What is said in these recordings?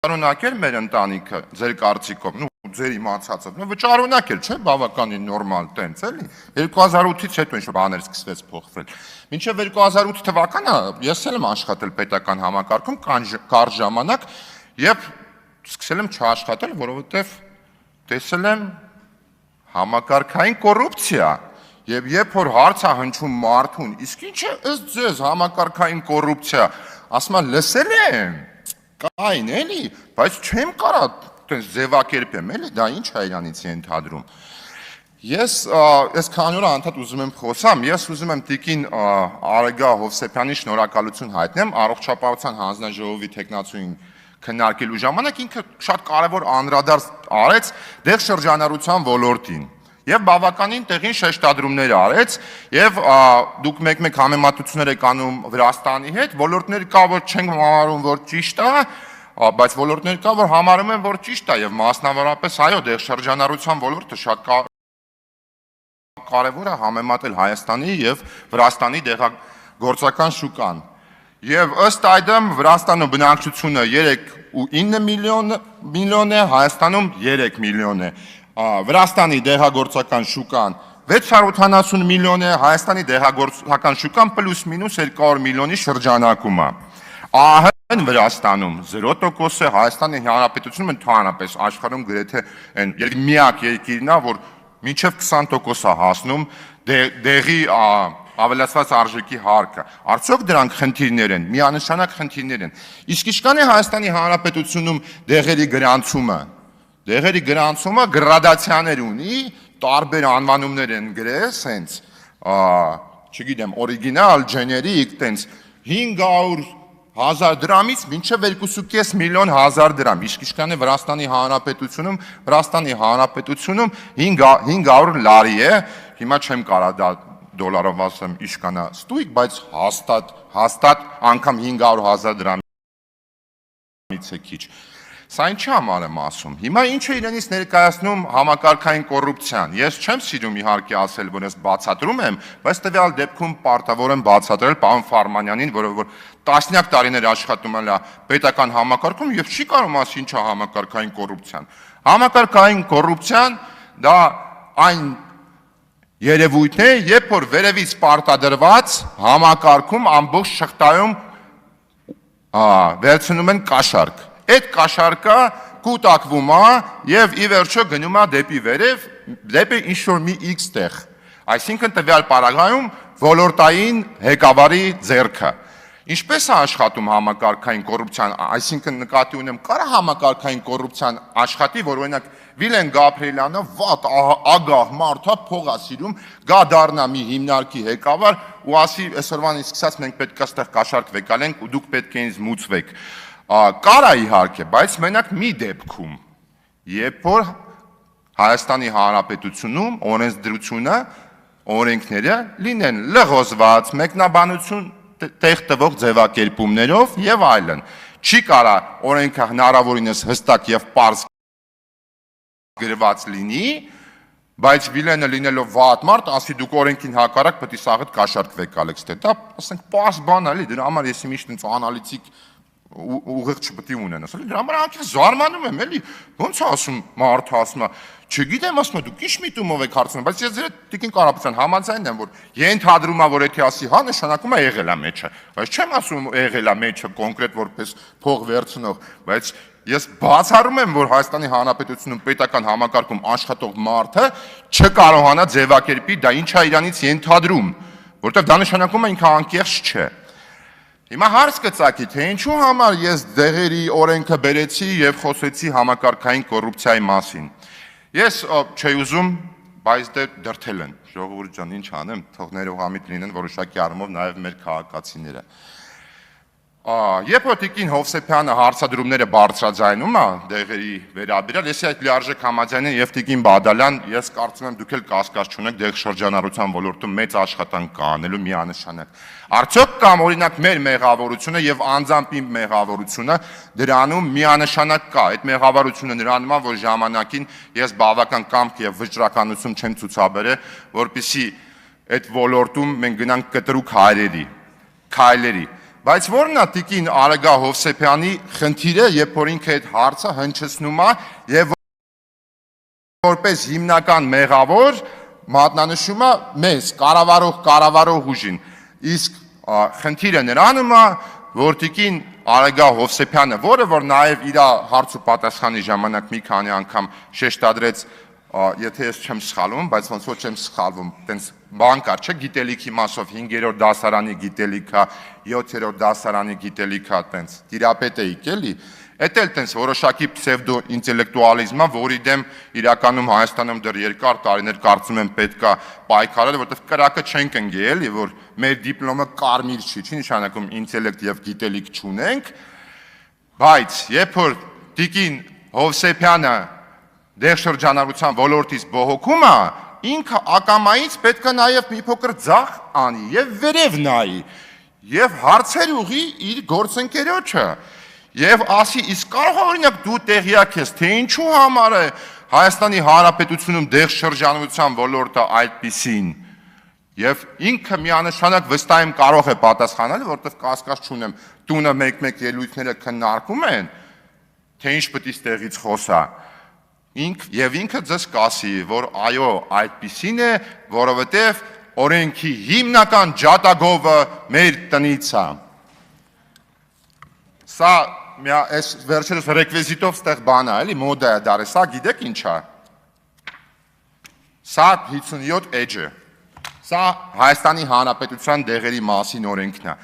Վճարունակել մեր ընտանիքը, ձեր կարծիքով, ձեր իմացածով, վճարունակել, չէ, բավականին նորմալ տենց, էլի, 2008-ից հետո ինչ բաներ սկսվեց փոխվել։ Մինչև 2008 թվականը ես էլ եմ աշխատել պետական համակարգում կարճ ժամանակ եւ սկսել եմ չաշխատել, որովհետեւ տեսել եմ համակարգային կոռուպցիա եւ երբ որ հարց է հնչում մարդուն, իսկ ինչ է ըստ ձեզ համակարգային կոռուպցիա, ասում եմ լսել եմ կային էլի, բայց չեմ կարա տենց ձևակերպեմ, էլի, դա ինչ է իրանից ենթադրում։ Ես քանի օր անդադ ուզում եմ խոսամ, ես ուզում եմ տիկին Արեգա Հովսեփյանի շնորհակալություն հայտնեմ առողջապահության հանձնաժողովի տեխնացուին քննարկելու ժամանակ ինքը շատ կարևոր անդրադարձ արեց դեղ շրջանառության ոլորտին։ Եվ բավականին տեղին շեշտադրումներ արեց, եւ դուք մեկ-մեկ համեմատություններ եք անում Վրաստանի հետ, ոլորտներ կա, որ չենք համարում, որ ճիշտ է, բայց ոլորտներ կա, որ համարում են, որ ճիշտ է, եւ մասնավորապես այո, դեղ շրջանառության ոլորտը շատ կարևոր է համեմատել Հայաստանի եւ Վրաստանի դեղագործական շուկան։ Եվ ըստ այդմ Վրաստանում բնակչությունը 3.9 միլիոն է, Հայաստանում 3 միլիոն է։ Վրաստանի դեղագործական շուկան 680 միլիոն է, Հայաստանի դեղագործական շուկան պլյուս մինուս 200 միլիոնի շրջանակում է։ ԱՀ-ն Վրաստանում 0% է, Հայաստանի Հանրապետությունում ընդհանրապես աշխարհում գրեթե միակ երկիրն է, որ մինչև 20% է հասնում դեղի ավելացված արժեքի հարկը։ Արդյոք դրանք խնդիրներ են, միանշանակ խնդիրներ են։ Իսկ ինչքան է Հայաստանի Հանրապետությունում դեղերի գրանցումը։ Դեղերի գրանցումը գրադացիաներ ունի, տարբեր անվանումներ են գրել, սենց, չգիտեմ, օրիգինալ, ջեներիկ, տենց 500,000 դրամից մինչև 2.5 միլիոն հազար դրամ, իսկ ինչքան է Վրաստանի Հանրապետությունում 500 լարի է, հիմա չեմ կարա դա դոլարով ասեմ ինչքան է ստույգ, բայց հաստատ անգամ 500,000 դրամից է քիչ։ Սա ինչի համար եմ ասում։ Հիմա ինչ է իրենից ներկայացնում համակարգային կոռուպցիան։ Ես չեմ սիրում իհարկե ասել, որ ես բացատրում եմ, բայց տվյալ դեպքում պարտավոր եմ բացատրել պարոն Ֆարմանյանին, որը որ տասնյակ տարիներ աշխատում է պետական համակարգում եւ չի կարող ասի ինչ է համակարգային կոռուպցիան։ Համակարգային կոռուպցիան դա այն երևույթն է, երբ որ վերևից պարտադրված համակարգում ամբողջ շղթայում վերցնում են կաշառք։ Այդ կաշարկը կուտակվում է եւ ի վերջո գնում է դեպի վերև, դեպի ինչ-որ մի X տեղ։ Այսինքն տվյալ պարագայում ոլորտային ղեկավարի ձեռքը։ Ինչպես է աշխատում համակարգային կոռուպցիան, այսինքն նկատի ունեմ, կարա համակարգային կոռուպցիան աշխատի, որ օրինակ Վիլեն Գաբրիելյանը վատ ագահ մարդ է, փող է սիրում, գա դառնա մի հիմնարկի ղեկավար ու ասի այսօրվանից սկսած մենք պետք է այստեղ կաշառք վեկալենք ու դուք պետք է ինձ մուծվեք։ Կարա իհարկե, բայց մենակ մի դեպքում, երբ որ Հայաստանի Հանրապետությունում օրենսդրությունը, օրենքները լինեն լղոզված, մեկնաբանություն տեղ տվող ձևակերպումներով եւ այլն։ Չի կարա օրենքը հնարավորինս հստակ եւ պարզ գրված լինի, բայց Վիլենը լինելով վատ մարդ, ասի դուք օրենքին հակառակ պետք է սաղդ կաշառք վեկալեք, դա ասենք պարզ բան է, դրա համար ես միշտ ինձ անալիտիկ ուղիղ չպետք է ունեն, ասել դրա համար անկեղծ զարմանում եմ, էլի, ոնց է ասում մարդը, ասում է, չգիտեմ, ասում է դուք ինչ միտումով եք հարցնում, բայց ես ձեր տիկին Կարապետյան համաձայն եմ, որ ենթադրում է, որ եթե ասի հա, նշանակում է եղել է մեջը, բայց չեմ ասում եղել է մեջը կոնկրետ որպես փող վերցնող, բայց ես բացառում եմ, որ Հայաստանի Հանրապետությունում պետական համակարգում աշխատող մարդը չկարողանա ձևակերպի դա ինչ է իրանից ենթադրում, որտեղ դա նշանակում է ինքը անկեղծ չէ։ Հիմա հարց կծակի, թե ինչու համար ես դեղերի օրենքը բերեցի եւ խոսեցի համակարգային կոռուպցիայի մասին։ Ես չէի ուզում, բայց դե դրթել են, ժողովուրդ ջան, ինչ անեմ, թող ներողամիտ լինեն որոշակի առումով նաեւ մեր քաղաքացիները։ Երբ որ տիկին Հովսեփյանը հարցադրումները բարձրաձայնում է դեղերի վերաբերյալ, ես այդ լիարժեք համաձայն եմ եւ տիկին Բադալյան, ես կարծում եմ դուք էլ կասկած չունեք դեղ շրջանառության ոլորտում մեծ աշխատանք կա անելու միանշանակ։ Արդյոք կամ օրինակ մեր մեղավորությունը եւ անձամբ իմ մեղավորությունը դրանում միանշանակ կա։ Այդ մեղավորությունը նրանում է, որ ժամանակին ես բավական կամք եւ վճռականություն չեմ ցուցաբերել, որպեսզի այդ ոլորտում մենք գնանք կտրուկ քայլերի։ բայց որն է տիկին Արեգա Հովսեփյանի խնդիրը, երբ որ ինքը այդ հարցը հնչեցնում է եւ որպես հիմնական մեղավոր մատնանշում է մեզ կառավարող ուժին։ Իսկ խնդիրը նրանում է, որ տիկին Արեգա Հովսեփյանը, որը որ նաև իր հարց ու պատասխանի ժամանակ մի քանի անգամ շեշտադրեց, եթե ես չեմ սխալվում, բայց ոնց որ չեմ սխալվում, տենց բան կար, չէ, գիտելիքի մասով 5-րդ դասարանի գիտելիքա, 7-րդ դասարանի գիտելիքա, տենց տիրապետ էիք էլի, էդ էլ տենց որոշակի պսևդո ինտելեկտուալիզմա, որի դեմ իրականում Հայաստանում դեռ երկար տարիներ կարծում եմ պետք է պայքարել, որովհետև կրակը չենք ընկել, էլի, որ մեր դիպլոմը կարմիր չի նշանակում ինտելեկտ եւ գիտելիք չունենք, բայց երբ որ տիկին Հովսեփյանը դեղշրջանառության ոլորտից բողոքում է, ինքը ակամայից պետք է նաև մի փոքր ձախ անի եւ վերև նայի եւ հարցեր ուղի իր գործընկերոջը եւ ասի, իսկ կարող է օրինակ դու տեղյակ ես, թե ինչու համար է Հայաստանի Հանրապետությունում դեղշրջանառության ոլորտը այդպիսին եւ ինքը միանշանակ վստահ եմ կարող է պատասխանել, որովհետեւ կասկած չունեմ, տունը մեկ-մեկ ելույթները քննարկում են, թե ինչ պետք է ստեղից խոսա։ Ինքը ձեզ կասի, որ այո, այդպիսին է, որովհետև օրենքի հիմնական ջատագովը մեր տնից է։ Սա այս վերջերս ռեկվիզիտով ստեղ բան է, էլի մոդա է դարը, սա գիտեք ինչ է։ Սա 57 էջը։ Սա Հայաստանի Հանրապետության դեղերի մասին օրենքն է։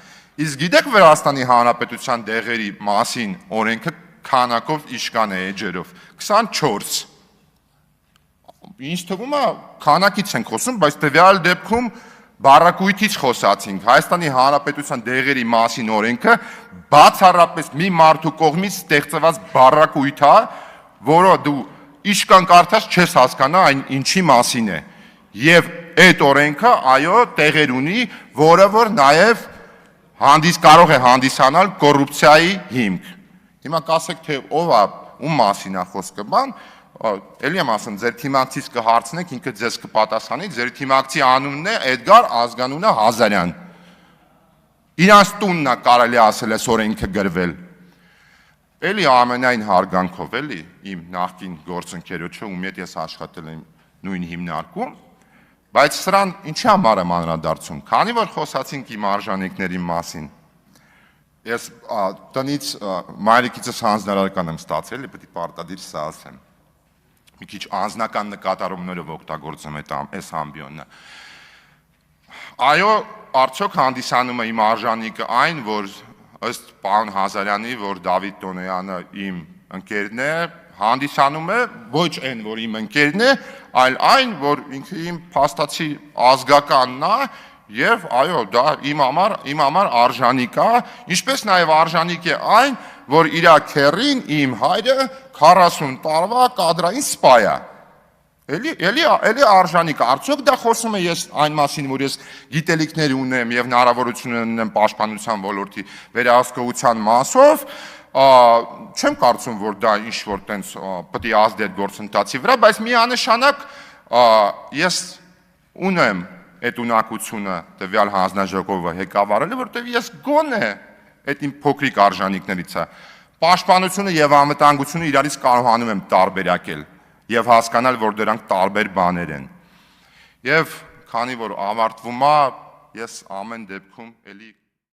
Իսկ գիտեք Վրաստանի Հանրապետության դեղերի մասին օրենքը քանակով իշկան է էջերով, 24։ Ինչ թվում է, քանակից ենք խոսում, բայց տվյալ դեպքում բառակույթից խոսացինք։ Հայաստանի Հանրապետության դեղերի մասին օրենքը բացառապես մի մարդու կողմից ստեղծված բառակույթ է, որը դու իշկան կարդաս չես հասկանա այն ինչի մասին է։ Եվ այդ օրենքը, այո, տեղեր ունի, որը որ նաև կարող է հանդիսանալ կոռուպցիայի հիմք։ Հիմա կասեք, թե ով է, ում մասին է խոսքը, բան, էլի եմ ասում, ձեր թիմակցից կհարցնեք, ինքը ձեզ կպատասխանի, ձեր թիմակցի անունն է Էդգար Ազգանունը Հազարյան։ Իրանց տունն է կարելի ասել այս օրենքը գրվել։ Էլի ամենայն հարգանքով, էլի իմ նախկին գործընկերոջը, ում հետ ես աշխատել եմ նույն հիմնարկում, բայց սրան ինչի համար եմ անդրադարձում, քանի որ խոսացինք իմ արժանինքների մասին։ Ես տնից մայրիկիցս հանձնարարական եմ ստացել, պետք է պարտադիր սա ասեմ։ Մի քիչ անձնական նկատառումներով օգտագործում այս ամբիոնը։ Այո, արդյոք հանդիսանում է իմ արժանինքը այն, որ ըստ պարոն Հազարյանի, որ Դավիթ Տոնոյանը իմ ընկերն է, հանդիսանում է ոչ այն, որ իմ ընկերն է, այլ այն, որ ինքը իմ փաստացի ազգականն է, եւ այո, դա իմ համար արժանիք է, ինչպես նաեւ արժանիք է այն, որ իր քեռին իմ հայրը 40 տարվա կադրային սպա է։ Էլի արժանիք է, արդյոք դա խոսում է ես այն մասին, որ ես գիտելիքներ ունեմ եւ հնարավորություն ունեմ պաշտպանության ոլորտի վերահսկողության մասով, չեմ կարծում, որ դա ինչ որ տենց պետք է ազդի այդ գործընթացի վրա, բայց միանշանակ ես ունեմ այդ ունակությունը տվյալ հանձնաժողովը ղեկավարելու, որտեղ ես գոնե այդ իմ փոքրիկ արժանինքներից է պաշտպանությունը եւ անվտանգությունը իրարից կարողանում եմ տարբերակել եւ հասկանալ, որ դրանք տարբեր բաներ են։ Եվ քանի որ ավարտվում է, ես ամեն դեպքում էլի